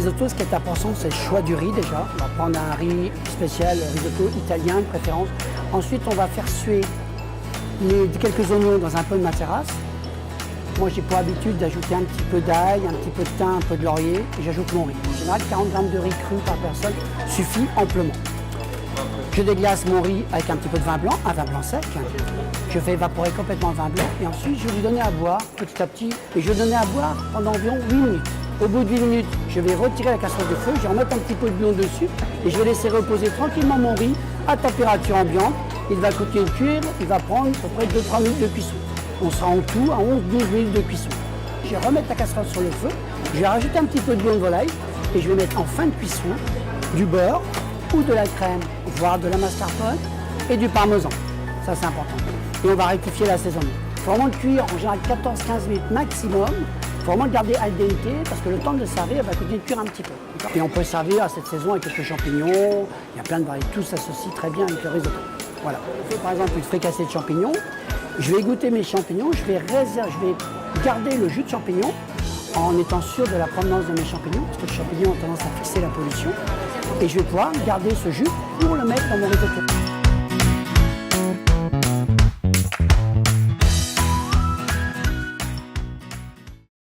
risotto, ce qui est important, c'est le choix du riz déjà. On va prendre un riz spécial, risotto italien de préférence. Ensuite, on va faire suer quelques oignons dans un peu de macérat. Moi, j'ai pour habitude d'ajouter un petit peu d'ail, un petit peu de thym, un peu de laurier, et j'ajoute mon riz. En général, 40 g de riz cru par personne suffit amplement. Je déglace mon riz avec un petit peu de vin blanc, un vin blanc sec. Je fais évaporer complètement le vin blanc et ensuite je vais lui donner à boire petit à petit. Et je vais donner à boire pendant environ 8 minutes. Au bout de 8 minutes, je vais retirer la casserole de feu, je vais remettre un petit peu de bouillon dessus et je vais laisser reposer tranquillement mon riz à température ambiante. Il va continuer de cuire, il va prendre à peu près 2-3 minutes de cuisson. On sera en tout à 11-12 minutes de cuisson. Je vais remettre la casserole sur le feu, je vais rajouter un petit peu de bouillon de volaille et je vais mettre en fin de cuisson du beurre ou de la crème, voire de la mascarpone et du parmesan. Ça, c'est important. Et on va rectifier l'assaisonnement. Il faut vraiment le cuire en général 14-15 minutes maximum. Il faut vraiment le garder al dente parce que le temps de le servir va continuer de cuire un petit peu. Et on peut servir à cette saison avec quelques champignons. Il y a plein de variétés. Tout s'associe très bien avec le risotto. Voilà. Par exemple, une fricassée de champignons. Je vais égoutter mes champignons. Je vais garder le jus de champignons en étant sûr de la provenance de mes champignons, parce que les champignons ont tendance à fixer la pollution. Et je vais pouvoir garder ce jus pour le mettre dans mon risotto.